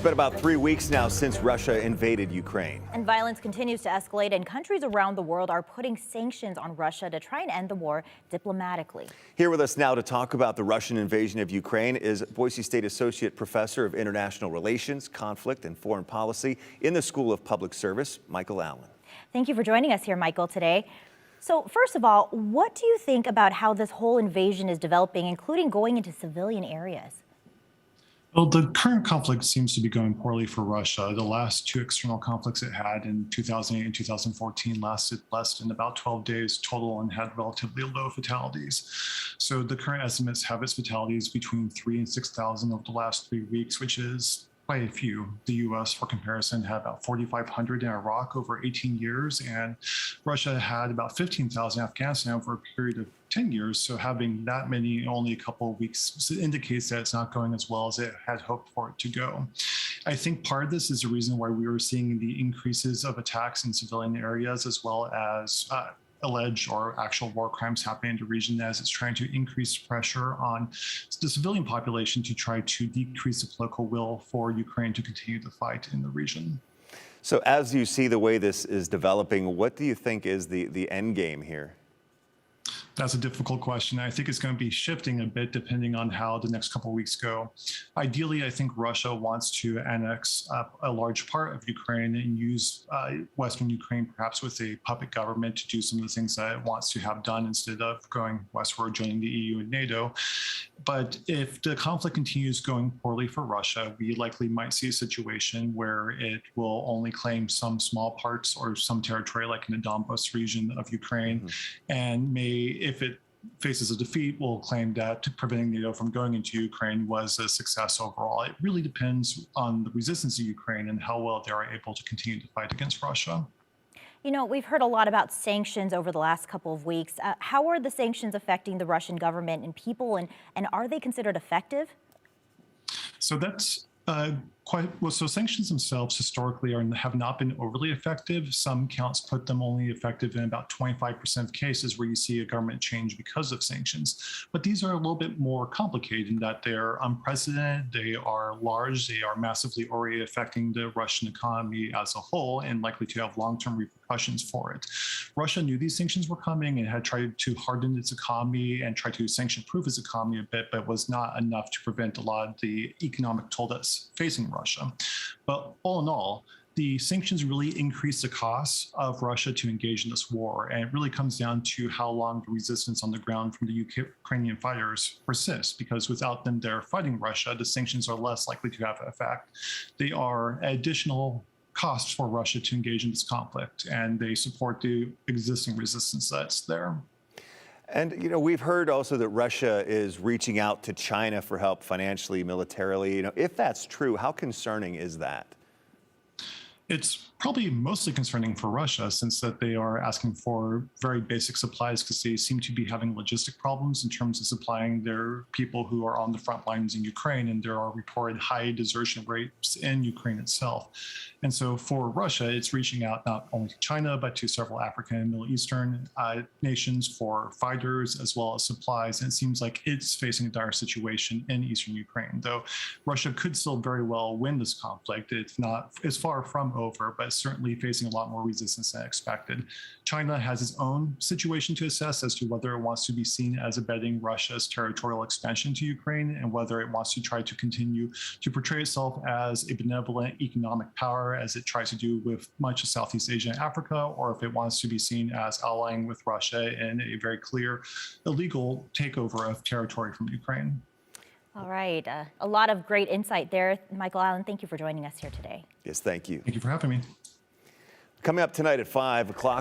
been about 3 weeks now since Russia invaded Ukraine. And violence continues to escalate, and countries around the world are putting sanctions on Russia to try and end the war diplomatically. Here with us now to talk about the Russian invasion of Ukraine is Boise State Associate Professor of International Relations, Conflict, and Foreign Policy in the School of Public Service, Michael Allen. Thank you for joining us here, Michael, today. So first of all, what do you think about how this whole invasion is developing, including going into civilian areas? Well, the current conflict seems to be going poorly for Russia. The last two external conflicts it had in 2008 and 2014 lasted less than about 12 days total and had relatively low fatalities. So the current estimates have its fatalities between 3,000 and 6,000 over the last 3 weeks, which is quite a few. The U.S., for comparison, had about 4,500 in Iraq over 18 years, and Russia had about 15,000 in Afghanistan over a period of 10 years. So having that many in only a couple of weeks indicates that it's not going as well as it had hoped for it to go. I think part of this is the reason why we were seeing the increases of attacks in civilian areas, as well as alleged or actual war crimes happening in the region, as it's trying to increase pressure on the civilian population to try to decrease the political will for Ukraine to continue the fight in the region. So as you see the way this is developing, what do you think is the end game here? That's a difficult question. I think it's going to be shifting a bit depending on how the next couple of weeks go. Ideally, I think Russia wants to annex a large part of Ukraine and use Western Ukraine perhaps with a puppet government to do some of the things that it wants to have done instead of going westward, joining the EU and NATO. But if the conflict continues going poorly for Russia, we likely might see a situation where it will only claim some small parts or some territory, like in the Donbas region of Ukraine, and may, if it faces a defeat, will claim that preventing NATO from going into Ukraine was a success overall. It really depends on the resistance of Ukraine and how well they are able to continue to fight against Russia. You know, we've heard a lot about sanctions over the last couple of weeks. How are the sanctions affecting the Russian government and people, and are they considered effective? So that's quite well. So sanctions themselves historically have not been overly effective. Some counts put them only effective in about 25% of cases where you see a government change because of sanctions. But these are a little bit more complicated in that they're unprecedented, they are large, they are massively already affecting the Russian economy as a whole and likely to have long-term repercussions for it. Russia knew these sanctions were coming and had tried to harden its economy and try to sanction-proof its economy a bit, but was not enough to prevent a lot of the economic toll that's facing Russia. But all in all, the sanctions really increase the costs of Russia to engage in this war. And it really comes down to how long the resistance on the ground from the Ukrainian fighters persists, because without them there fighting Russia, the sanctions are less likely to have an effect. They are additional costs for Russia to engage in this conflict, and they support the existing resistance that's there. And, you know, we've heard also that Russia is reaching out to China for help financially, militarily. You know, if that's true, how concerning is that? It's probably mostly concerning for Russia, since that they are asking for very basic supplies because they seem to be having logistic problems in terms of supplying their people who are on the front lines in Ukraine, and there are reported high desertion rates in Ukraine itself. And so for Russia, it's reaching out not only to China, but to several African and Middle Eastern nations for fighters as well as supplies. And it seems like it's facing a dire situation in eastern Ukraine, though Russia could still very well win this conflict. It's far from over, but certainly facing a lot more resistance than expected. China has its own situation to assess as to whether it wants to be seen as abetting Russia's territorial expansion to Ukraine, and whether it wants to try to continue to portray itself as a benevolent economic power, as it tries to do with much of Southeast Asia and Africa, or if it wants to be seen as allying with Russia in a very clear illegal takeover of territory from Ukraine. All right. A lot of great insight there. Michael Allen, thank you for joining us here today. Yes, thank you. Thank you for having me. Coming up tonight at 5 o'clock.